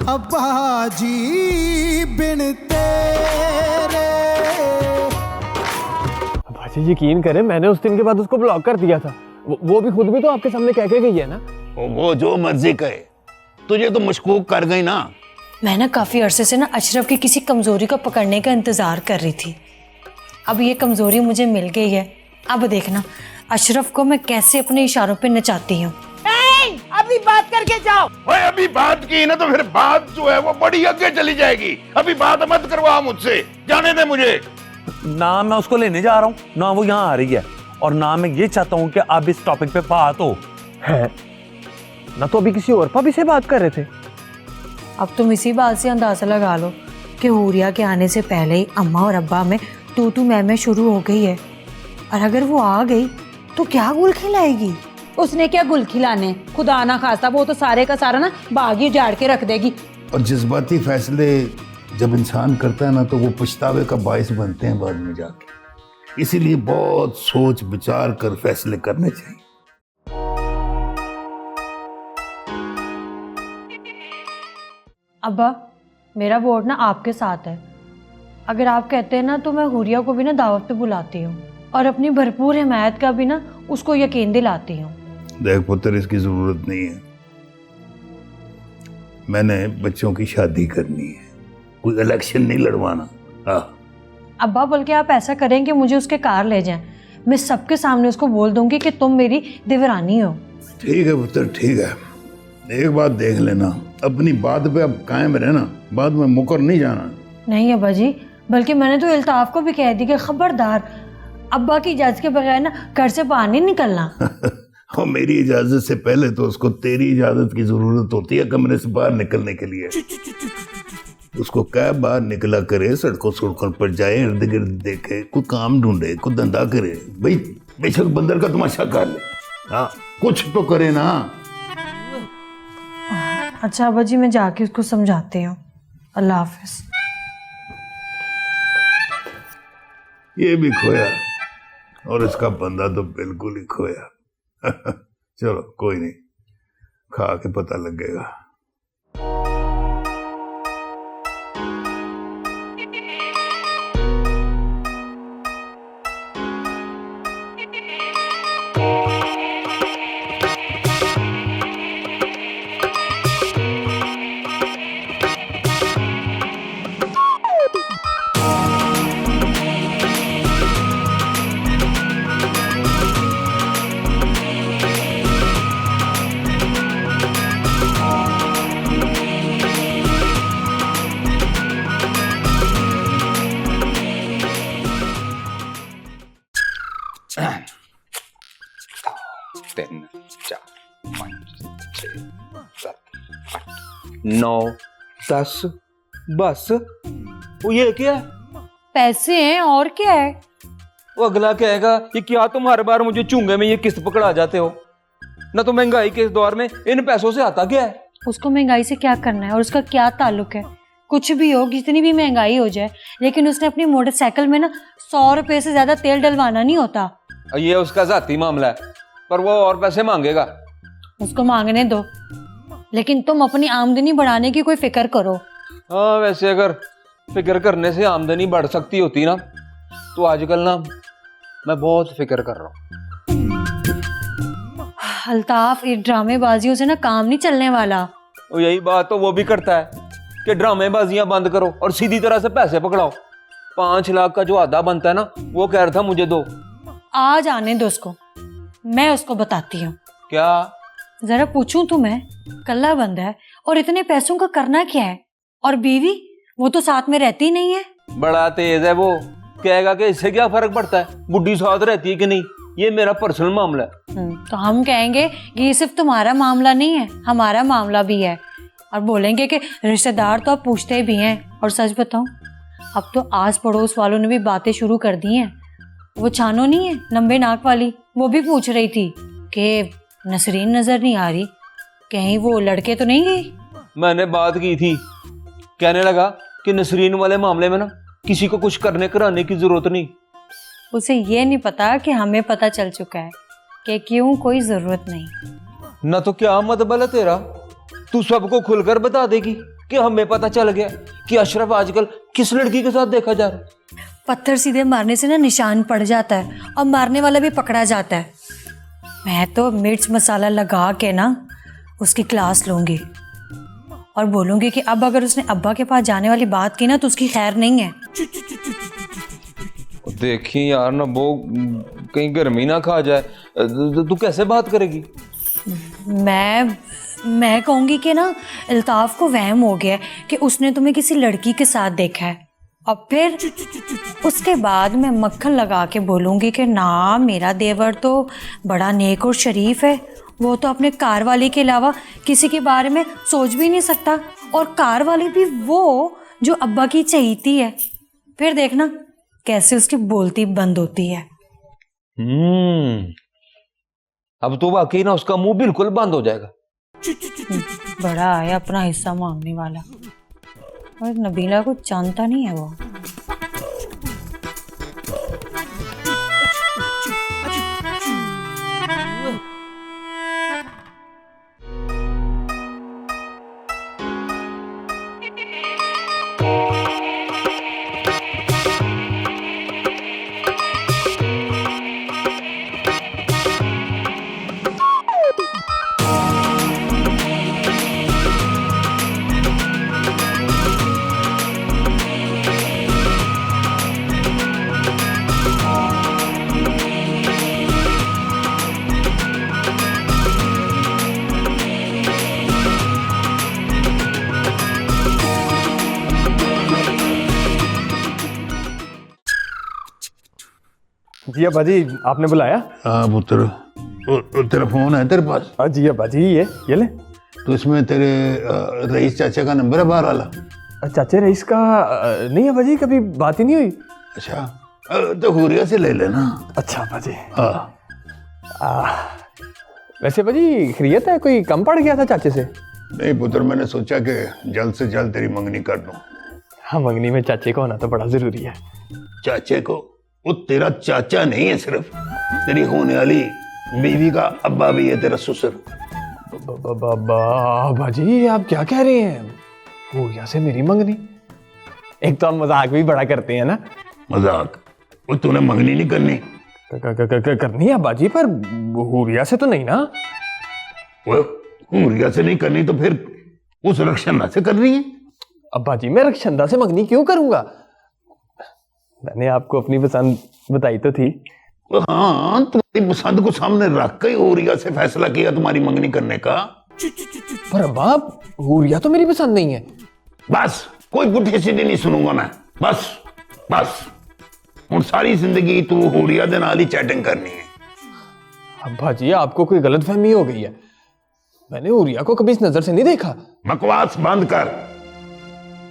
अब्बा जी बिन तेरे। भाजी यकीन करें, मैंने उस दिन के बाद उसको ब्लॉक कर दिया था। वो भी खुद भी तो आपके सामने कह के गई है ना। वो जो मर्जी कहे, तुझे तो मशकूक कर गई ना। मैं ना काफी अरसे से ना अशरफ की किसी कमजोरी को पकड़ने का इंतजार कर रही थी। अब ये कमजोरी मुझे मिल गई है। अब देखना अशरफ को मैं कैसे अपने इशारों पे नचाती हूँ। अभी बात करके जाओ। ओए अभी बात की ना तो फिर बात जो है वो बड़ी आगे चली जाएगी। अभी बात मत करवा मुझसे, जाने दे मुझे। ना मैं उसको लेने जा रहा हूँ, ना वो यहाँ आ रही है, और ना मैं ये चाहता हूँ कि अब इस टॉपिक पे बात हो। है ना, तो अभी किसी और भाभी से बात कर रहे थे। अब तुम इसी बात से अंदाजा लगा लो कि हूरिया के आने से पहले ही अम्मा और अब्बा में तू मैं शुरू हो गई है। और अगर वो आ गई तो क्या गुल खिलाएगी? उसने क्या गुल खिलाने, खुदा ना खास्ता वो तो सारे का सारा ना बाग ही उजाड़ के रख देगी। और जज्बाती फैसले जब इंसान करता है ना तो वो पछतावे का बायस बनते हैं बाद में जाके। इसीलिए बहुत सोच विचार कर फैसले करने चाहिए। अब्बा मेरा वोट ना आपके साथ है। अगर आप कहते हैं ना तो मैं हूरिया को भी ना दावत पे बुलाती हूँ और अपनी भरपूर हिमायत का भी ना उसको यकीन दिलाती हूँ। देख पुत्र, इसकी जरूरत नहीं है। मैंने बच्चों की शादी करनी है, कोई इलेक्शन नहीं लड़वाना। हाँ अब्बा, बल्कि आप ऐसा करें कि मुझे उसके कार ले जाएं। मैं सबके सामने उसको बोल दूंगी कि तुम मेरी देवरानी हो। ठीक है पुत्र, ठीक है। एक बात देख लेना, अपनी बात पे अब कायम रहना, बाद में मुकर नहीं जाना। नहीं अब्बा जी, बल्कि मैंने तो इल्ताफ को भी कह दी कि खबरदार अब्बा की इजाजत के बगैर ना घर से बाहर नहीं निकलना। और मेरी इजाजत से पहले तो उसको तेरी इजाजत की जरूरत होती है कमरे से बाहर निकलने के लिए। उसको क्या बाहर निकला करे, सड़कों सड़कों पर जाए, इर्द गिर्द देखे, कोई काम ढूंढे, कोई धंधा करे। भाई बेशक बंदर का तमाशा कर ले, हाँ कुछ तो करे ना। अच्छा अब्बा जी, मैं जाके उसको समझाती हूँ। अल्लाह हाफिज। ये भी खोया और इसका बंदा तो बिल्कुल ही खोया। चलो कोई नहीं, खा के पता लगेगा। तीन चार पाँच छः सात आठ 9 10 बस। वो ये क्या है? पैसे हैं और क्या है? वो अगला कहेगा ये क्या तुम हर बार मुझे चूंगे में ये किस्त पकड़ा जाते हो ना। तो महंगाई के इस दौर में इन पैसों से आता क्या है? उसको महंगाई से क्या करना है और उसका क्या ताल्लुक है? कुछ भी हो, कितनी भी महंगाई हो जाए, लेकिन उसने अपनी मोटरसाइकिल में ना 100 रुपए से ज्यादा तेल डलवाना नहीं होता। ये उसका जाती मामला है, पर वो और पैसे मांगेगा। उसको मांगने दो, लेकिन तुम अपनी आमदनी बढ़ाने की कोई फिक्र करो। हाँ वैसे अगर फिक्र करने से आमदनी बढ़ सकती होती ना तो आजकल ना मैं बहुत फिक्र कर रहा हूँ। अल्ताफ, ये ड्रामेबाजियों से ना काम नहीं चलने वाला। और यही बात तो वो भी करता है कि ड्रामेबाजियां बंद करो और सीधी तरह से पैसे पकड़ाओ। 5 लाख का जो आधा बनता है ना वो कह रहा था मुझे दो। आज आने दो उसको, मैं उसको बताती हूँ। क्या? जरा पूछूं तुम्हें, कल्ला बंद है और इतने पैसों का करना क्या है? और बीवी, वो तो साथ में रहती नहीं है। बड़ा तेज है वो, कहेगा कि इससे क्या फर्क पड़ता है, बुढ़ी साथ रहती है कि नहीं, ये मेरा पर्सनल मामला है। तो हम कहेंगे कि ये सिर्फ तुम्हारा मामला नहीं है, हमारा मामला भी है। और बोलेंगे कि रिश्तेदार तो अब पूछते भी हैं। और सच बताऊं, अब तो आस पड़ोस वालों ने भी बातें शुरू कर दी हैं। वो छानो नहीं है, लंबे नाक वाली, वो भी पूछ रही थी कि नसरीन नजर नहीं आ रही, कहीं वो लड़के तो नहीं गई। मैंने बात की थी, कहने लगा कि नसरीन वाले मामले में ना किसी को कुछ करने कराने की जरूरत नहीं। उसे ये नहीं पता कि हमें पता चल चुका है कि क्यों कोई जरूरत नहीं। ना तो क्या मतलब है तेरा, तू सबको खुलकर बता देगी कि हमें पता चल गया कि अशरफ आजकल किस लड़की के साथ देखा जा रहा है? पत्थर सीधे मारने से ना निशान पड़ जाता है और मारने वाला भी पकड़ा जाता है। मैं तो मिर्च मसाला लगा के ना उसकी क्लास लूंगी और बोलूंगी कि अब अगर उसने अब्बा के पास जाने वाली बात की ना तो उसकी खैर नहीं है। देखी यार ना वो कहीं गर्मी ना खा जाए, तू कैसे बात करेगी? मैं कहूंगी कि ना अल्ताफ को वहम हो गया है कि उसने तुम्हें किसी लड़की के साथ देखा है और फिर उसके बाद मैं मक्खन लगा के बोलूंगी कि ना मेरा देवर तो बड़ा नेक और शरीफ है, वो तो अपने कार वाले के अलावा किसी के बारे में सोच भी नहीं सकता और कार वाली भी वो जो अब्बा की चहीती है। फिर देखना कैसे उसकी बोलती बंद होती है। अब तो वाकई ना उसका मुंह बिल्कुल बंद हो जाएगा। बड़ा है अपना हिस्सा मांगने वाला और नबीला को जानता नहीं है वो। जी अब्बा जी, आपने बुलाया? हाँ पुत्र, तेरा फोन है तेरे पास? हाँ जी अब्बा जी, ये ले। तो इसमें तेरे रईस चाचा का नंबर है बाहर वाला? चाचे रईस का नहीं अब्बा जी, कभी बात ही नहीं हुई। अच्छा, तो हुरिया से ले लेना। अच्छा अब्बा जी। हाँ वैसे अब्बा जी खैरियत है, कोई कम पड़ गया था चाचे से? नहीं पुत्र, मैंने सोचा कि जल्द से जल्द तेरी मंगनी कर दूं। हाँ, मंगनी में चाचे का होना तो बड़ा जरूरी है। चाचे को? वो तेरा चाचा नहीं है, सिर्फ तेरी होने वाली बीवी का अब्बा भी है, तेरा ससुर। अब्बा जी आप क्या कह रहे हैं? हुरिया से मेरी मंगनी? एक तो आप मजाक भी बड़ा करते हैं ना। मजाक? वो तूने मंगनी नहीं करनी? करनी है अब्बा जी, पर हुरिया से तो नहीं ना। वो हुरिया से नहीं करनी तो फिर उस रक्षणा से करनी है। अब्बा जी मैं रक्षंदा से मंगनी क्यों करूंगा? मैंने आपको अपनी पसंद बताई तो थी। हाँ, तुम्हारी पसंद को सामने रख के हुरिया से फैसला किया तुम्हारी मंगनी करने का। पर अब्बा हुरिया तो मेरी पसंद नहीं है। बस कोई पुठी सीधी नहीं सुनूंगा मैं। बस बस हुण सारी जिंदगी तू हुरिया दे नाल ही चैटिंग करनी है। अब्बा जी आपको कोई गलतफहमी हो गई है, मैंने हुरिया को कभी इस नजर से नहीं देखा। बकवास बंद कर,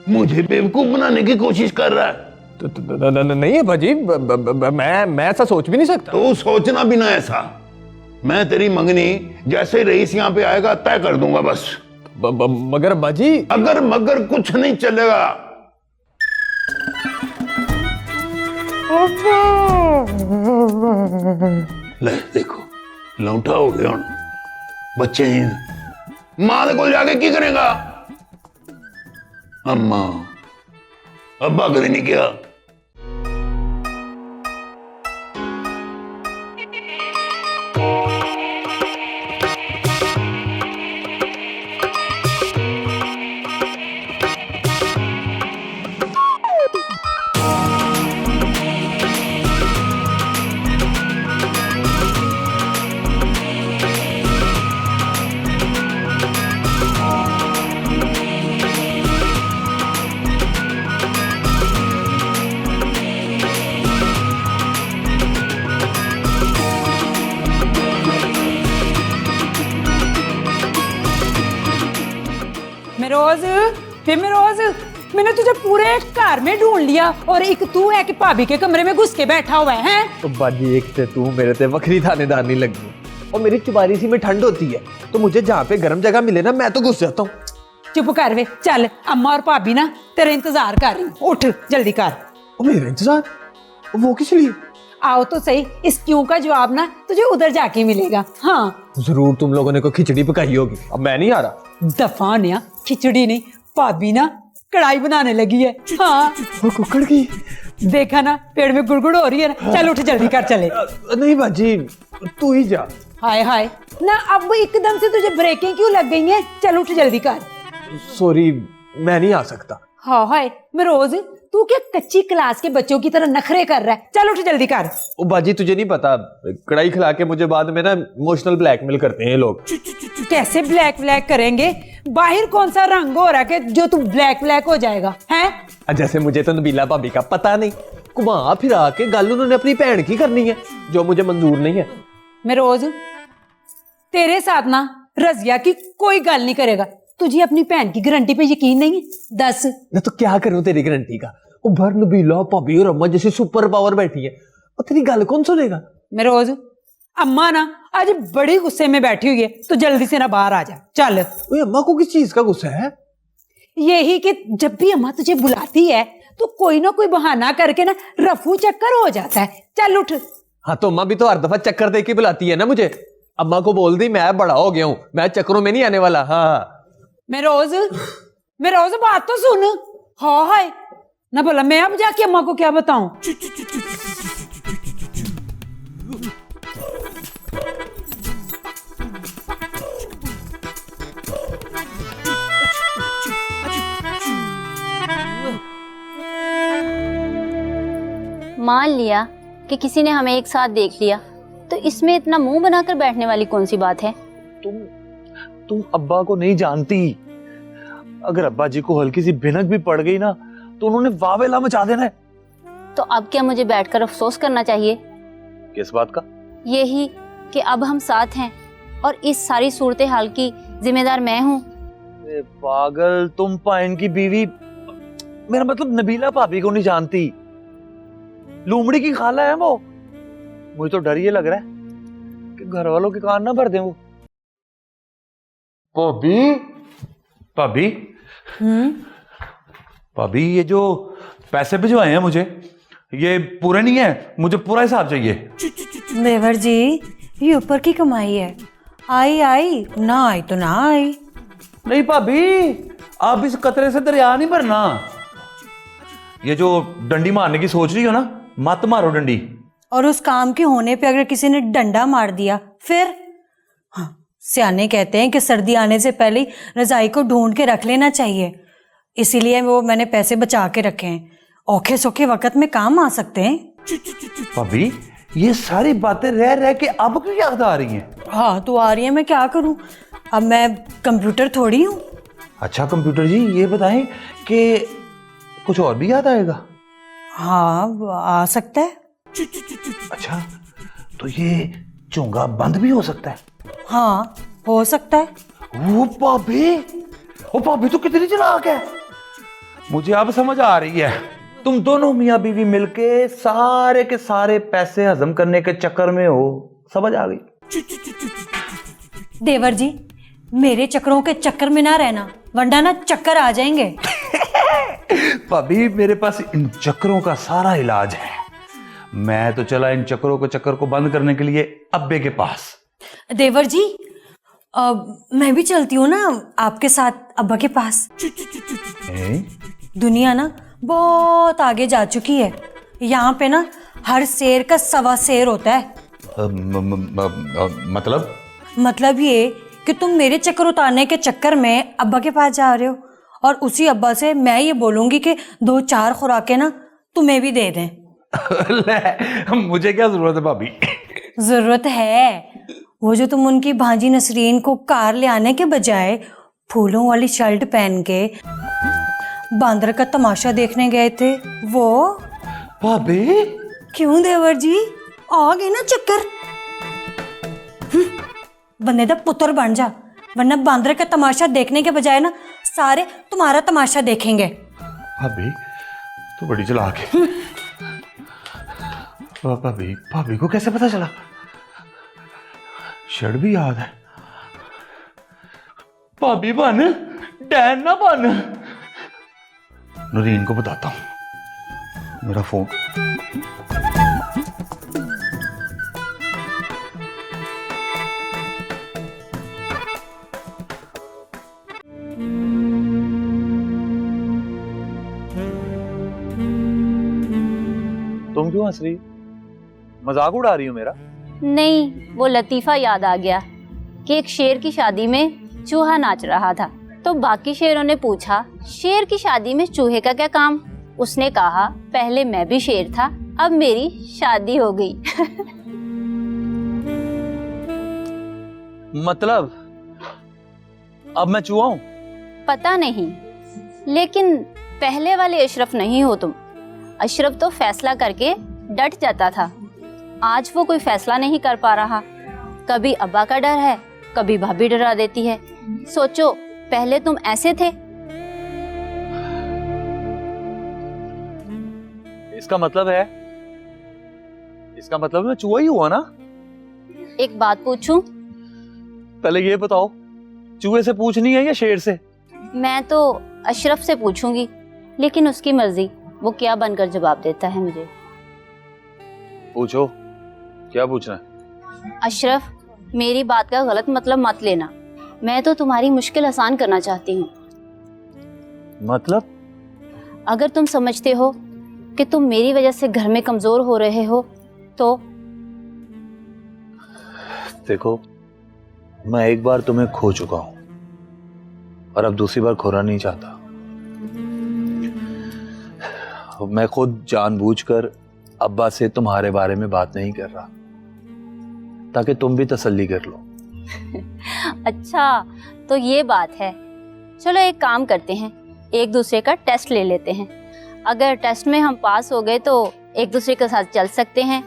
मुझे बेवकूफ बनाने की कोशिश कर रहा है। नहीं है भाजी, मैं ऐसा सोच भी नहीं सकता। तो सोचना भी ना ऐसा। मैं तेरी मंगनी जैसे रईस यहाँ पे आएगा तय कर दूंगा बस। मगर बाजी, अगर मगर कुछ नहीं चलेगा। ले देखो लौटा हो गया, बच्चे ही मां को जाके की करेगा? अम्मा अब्बा कभी नहीं किया। रोज मैंने तुझे पूरे घर में ढूंढ लिया और एक तू है कि भाभी के कमरे में घुस के बैठा हुआ है। तो बाजी एक से तू मेरे से वक्री थानेदार नहीं लगी, और मेरी चुबारी सी में ठंड होती है तो मुझे जहाँ पे गर्म जगह मिले ना मैं तो घुस जाता हूँ। चुप कर वे, चल अम्मा और भाभी ना तेरा इंतजार कर रही, उठ जल्दी कर। मेरा इंतजार? वो किस लिए? आओ तो सही, इस क्यों का जवाब ना तुझे उधर जाके मिलेगा। हाँ जरूर तुम लोगों ने कोई खिचड़ी पकाई होगी, अब मैं नहीं आ रहा। दफा ने खिचड़ी नहीं भाभी ना कढ़ाई बनाने लगी है। हाँ वो कुकड़ की? देखा ना, पेड़ में गुड़गुड़ हो रही है ना। चल उठ जल्दी कर चले। नहीं बाजी, तू ही जा। हाय हाय ना, अब एकदम से तुझे ब्रेकिंग क्यों लग गई है? चल उठ जल्दी कर। सॉरी, मैं नहीं आ सकता। हाँ हाय मैं रोज, तू क्या कच्ची क्लास के बच्चों की तरह नखरे कर रहा है? चल उठ जल्दी कर। ओ बाजी, तुझे नहीं पता, कढ़ाई खिला के मुझे बाद में ना इमोशनल ब्लैकमेल करते हैं ये लोग। कैसे ब्लैक ब्लैक करेंगे? बाहर कौन सा रंग हो रहा है कि जो तू ब्लैक ब्लैक हो जाएगा? हैं? जैसे मुझे तो नबीला भाभी का पता नहीं, घुमा फिरा के गल उन्होंने अपनी भैन की करनी है, जो मुझे मंजूर नहीं है। मैं रोज तेरे साथ ना रजिया की कोई गल नहीं करेगा। तुझे अपनी भैन की गारंटी पे यकीन नहीं है? दस मैं तो क्या करूं तेरी गारंटी का? वो भर नबीला भाभी और अम्मा जैसी सुपर पावर बैठी है, और तेरी गल कौन सुनेगा? मैं रोज, अम्मा ना आज बड़ी गुस्से में बैठी हुई है, तो जल्दी से ना बाहर आ जा। चल। ओए, अम्मा को किस चीज का गुस्सा है? यही कि जब भी अम्मा तुझे बुलाती है तो कोई ना कोई बहाना करके ना रफू चक्कर हो जाता है। चल उठ। हाँ तो अम्मा भी तो हर दफा चक्कर दे के बुलाती है ना मुझे। अम्मा को बोल दी मैं बड़ा हो गया हूं, मैं चक्करों में नहीं आने वाला। हाँ मैं रोज बात तो सुन। हाँ हाय ना, बोला मैं अब जाके अम्मा को क्या बताऊं? मान लिया कि किसी ने हमें एक साथ देख लिया, तो इसमें इतना मुंह बनाकर बैठने वाली कौन सी बात है? तुम अब्बा को नहीं जानती। अगर अब्बा जी को हल्की सी भिनक भी पड़ गई ना, तो उन्होंने वावेला मचा देना है। तो अब क्या मुझे बैठकर अफसोस करना चाहिए? किस बात का? यही कि अब हम साथ हैं और इस सारी सूरत हाल की जिम्मेदार मैं हूँ। पागल, तुम पाइन की बीवी, मेरा मतलब नबीला भाभी को नहीं जानती। लूमड़ी की खाला है वो। मुझे तो डर ये लग रहा है कि घर वालों के कान ना भर दें वो। भाभी भाभी, ये जो पैसे भिजवाए हैं मुझे, ये पूरे नहीं है, मुझे पूरा हिसाब चाहिए। देवर जी, ये ऊपर की कमाई है, आई आई ना आई तो ना आई। नहीं भाभी, आप इस कतरे से दरिया नहीं भरना। ये जो डंडी मारने की सोच रही हो ना, मत मारो डंडी। और उस काम के होने पे अगर किसी ने डंडा मार दिया फिर? हाँ, सियाने कहते हैं कि सर्दी आने से पहले ही रजाई को ढूंढ के रख लेना चाहिए, इसीलिए वो मैंने पैसे बचा के रखे हैं, औखे सौखे वक्त में काम आ सकते हैं। भाभी, ये सारी बातें रह रह के अब क्यों याद आ रही हैं? हाँ तो आ रही है, मैं क्या करूं, अब मैं कंप्यूटर थोड़ी हूँ। अच्छा कंप्यूटर जी, ये बताएं कि कुछ और भी याद आएगा? हाँ आ सकता है। अच्छा, तो ये चोंगा बंद भी हो सकता है? हाँ हो सकता है। वो भाभी तो कितनी चालाक है। मुझे अब समझ आ रही है, तुम दोनों मियां बीवी मिलके सारे के सारे पैसे हजम करने के चक्कर में हो। समझ आ गई। देवर जी, मेरे चक्करों के चक्कर में ना रहना, वरना ना चक्कर आ जाएंगे। भाभी, मेरे पास इन चक्करों का सारा इलाज है। मैं तो चला इन चक्कर को बंद करने के लिए अब्बे के पास। देवर जी, मैं भी चलती हूँ ना आपके साथ अब्बा के पास। दुनिया ना बहुत आगे जा चुकी है, यहाँ पे ना हर शेर का 1.25 शेर होता है। मतलब ये कि तुम मेरे चक्कर उतारने के चक्कर में अब्बा के पास जा रहे हो, और उसी अब्बा से मैं ये बोलूंगी कि 2-4 खुराकें ना तुम्हें भी दे दें। मुझे क्या जरूरत है भाभी? जरूरत है। वो जो तुम उनकी भांजी नसरीन को कार ले आने के बजाय फूलों वाली शर्ट पहन के बांदर का तमाशा देखने गए थे, वो। भाभी क्यों देवर जी, आ गए ना चक्कर? बंदे दा पुत्र बन जा, वरना बांदर का तमाशा देखने के बजाय ना सारे तुम्हारा तमाशा देखेंगे। भाभी तो बड़ी चालाक है। भाभी को कैसे पता चला? शर्ट भी याद है। भाभी बन, डैन ना बन। नूरीन को बताता हूं। मेरा फोन। तुम क्यों हंस रही? मजाक उड़ा रही हो मेरा? नहीं, वो लतीफा याद आ गया कि एक शेर की शादी में चूहा नाच रहा था। तो बाकी शेरों ने पूछा, शेर की शादी में चूहे का क्या काम? उसने कहा, पहले मैं भी शेर था, अब मेरी शादी हो गई। मतलब अब मैं चूहा हूं? पता नहीं, लेकिन पहले वाले अशरफ नहीं हो तुम। अशरफ तो फैसला करके डट जाता था, आज वो कोई फैसला नहीं कर पा रहा। कभी अब्बा का डर है, कभी भाभी डरा देती है। सोचो, पहले तुम ऐसे थे। इसका मतलब मैं चूहा ही हुआ ना? एक बात पूछूं? पहले ये बताओ, चूहे से पूछनी है या शेर से? मैं तो अशरफ से पूछूंगी, लेकिन उसकी मर्जी, वो क्या बनकर जवाब देता है मुझे। पूछो, क्या पूछना है? अशरफ, मेरी बात का गलत मतलब मत लेना। मैं तो तुम्हारी मुश्किल आसान करना चाहती हूँ। मतलब? अगर तुम समझते हो कि तुम मेरी वजह से घर में कमजोर हो रहे हो तो? देखो, मैं एक बार तुम्हें खो चुका हूं और अब दूसरी बार खोना नहीं चाहता। मैं खुद जानबूझकर अब्बा से तुम्हारे बारे में बात नहीं कर रहा, ताकि तुम भी तसल्ली कर लो। अच्छा, तो ये बात है। चलो एक काम करते हैं, एक दूसरे का टेस्ट ले लेते हैं। अगर टेस्ट में हम पास हो गए तो एक दूसरे के साथ चल सकते हैं,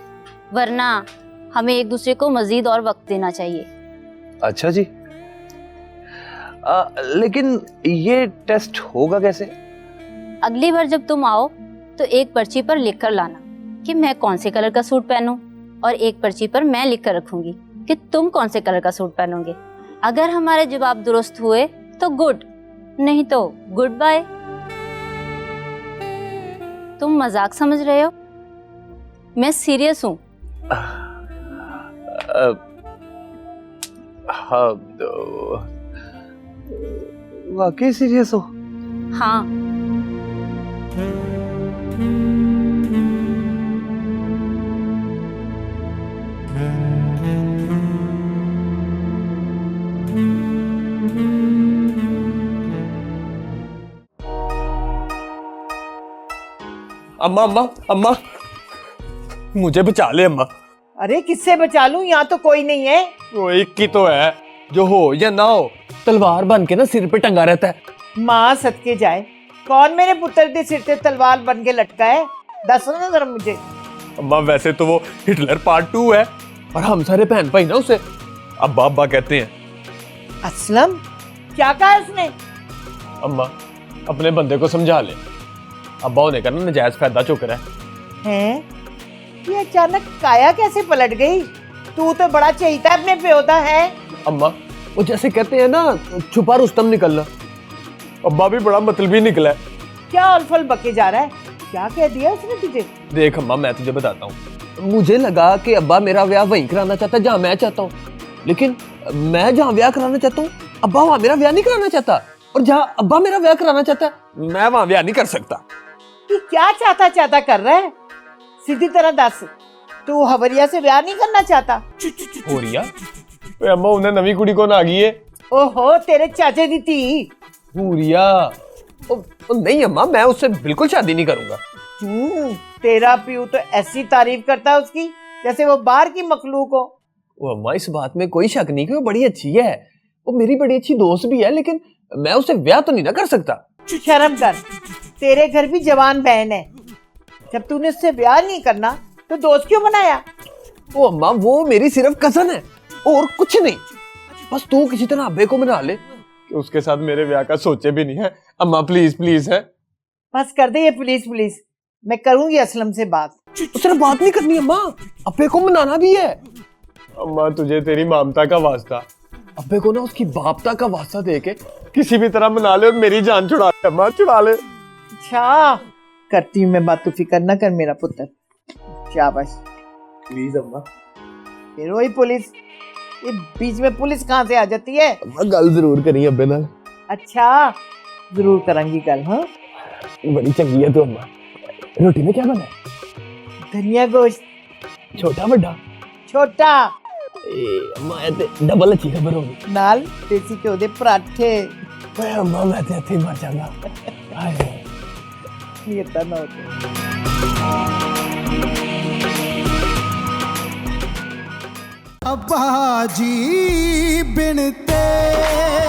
वरना हमें एक दूसरे को मजीद और वक्त देना चाहिए। अच्छा जी, लेकिन ये टेस्ट होगा कैसे? अगली बार जब तुम आओ तो एक पर्ची पर लिख कर लाना कि मैं कौन से कलर का सूट पहनूं, और एक पर्ची पर मैं लिख कर रखूंगी कि तुम कौन से कलर का सूट पहनोगे। अगर हमारे जवाब दुरुस्त हुए तो गुड, नहीं तो गुड बाय। तुम मजाक समझ रहे हो? मैं सीरियस हूँ। हाँ, वाकई सीरियस हो? हाँ। अम्मा अम्मा अम्मा, मुझे बचा ले अम्मा। अरे किससे बचा लूं? यहाँ तो कोई नहीं है। वो एक ही तो है, जो हो या ना हो तलवार बन के ना सिर पे टंगा रहता है। माँ सदके जाए, कौन मेरे पुत्र के सिर पे तलवार बन के लटका है? दस ना जरा मुझे। अम्मा वैसे तो वो हिटलर पार्ट 2 है, और हम सारे बहन भाई ना उसे अब्बा अब्बा कहते हैं। असलम, क्या कहा उसने? अम्मा अपने बंदे को समझा ले, अब्बा होने का ना नजायज फायदा चुक रहा है। ये अचानक काया कैसे पलट गई? तू तो बड़ा चहीता अपने प्यो दा है। अम्मा वो जैसे कहते हैं ना, छुपा रुस्तम निकलना, अब्बा भी बड़ा मतलबी निकला है। क्या उलफल बके जा रहा है? क्या कह दिया उसने तुझे? देख अम्मा, मैं तुझे बताता हूँ, मुझे लगा कि अब्बा मेरा ब्याह वहीं कराना चाहता है जहाँ मैं चाहता हूँ, लेकिन मैं जहाँ ब्याह कराना चाहता हूँ अब्बा वहाँ मेरा ब्याह नहीं कराना चाहता, और जहाँ अब्बा मेरा ब्याह कराना चाहता है मैं वहाँ ब्याह नहीं कर सकता। कि क्या चाहता कर रहा है? सीधी तरह दस, तू हवरिया से ब्याह नहीं करना चाहता? हो रिया अम्मा, उन्हें नवी कुड़ी कौन आ गई है? ओहो, तेरे चाचे दी थी। हुरिया नहीं अम्मा, मैं उससे बिल्कुल शादी नहीं करूंगा। तेरा प्यू तो ऐसी तारीफ करता है उसकी जैसे वो बाहर की मखलूक हो। वो अम्मा इस बात में कोई शक नहीं कि वो बड़ी अच्छी है, वो मेरी बड़ी अच्छी दोस्त भी है, लेकिन मैं उससे ब्याह तो नहीं ना कर सकता। शर्म कर, तेरे घर भी जवान बहन है। जब तूने उससे ब्याह नहीं करना तो दोस्त क्यों बनाया? वो अम्मा वो मेरी सिर्फ कजन है और कुछ नहीं, बस तू किसी तरह अब्बे को मना ले कि उसके साथ मेरे ब्याह का सोचे भी नहीं है। अम्मा प्लीज प्लीज है। बस कर दे ये पुलिस, मैं करूंगी असलम से बात। उससे बात नहीं करनी अम्मा, अब्बे को मनाना भी है। अम्मा तुझे तेरी मामता का वास्ता, अब्बे को ना उसकी बापता का वास्ता देके किसी भी तरह मना ले और मेरी जान छुड़ा ले अम्मा, छुड़ा ले। अच्छा करती हूँ मैं बात, तू फिक्र न कर मेरा पुत्र। शाबाश। प्लीज अम्मा। फिर वही पुलिस, ये बीच में पुलिस कहाँ से आ जाती है? अम्मा गल जरूर करी अब्बे नाल। अच्छा जरूर करांगी गल। हाँ बड़ी चंगी है तू अम्मा। रोटी में क्या बना है? धनिया गोश्त छोटा बड़ा छोटा अम्मा ये ते डबल अच्छी खबर होगी नाल देसी घ्यो दे पराठे ओए अम्मा मैं ते इत्थे मर जाऊंगा हाय नीयतां ना होते अब्बा जी बिन तेरे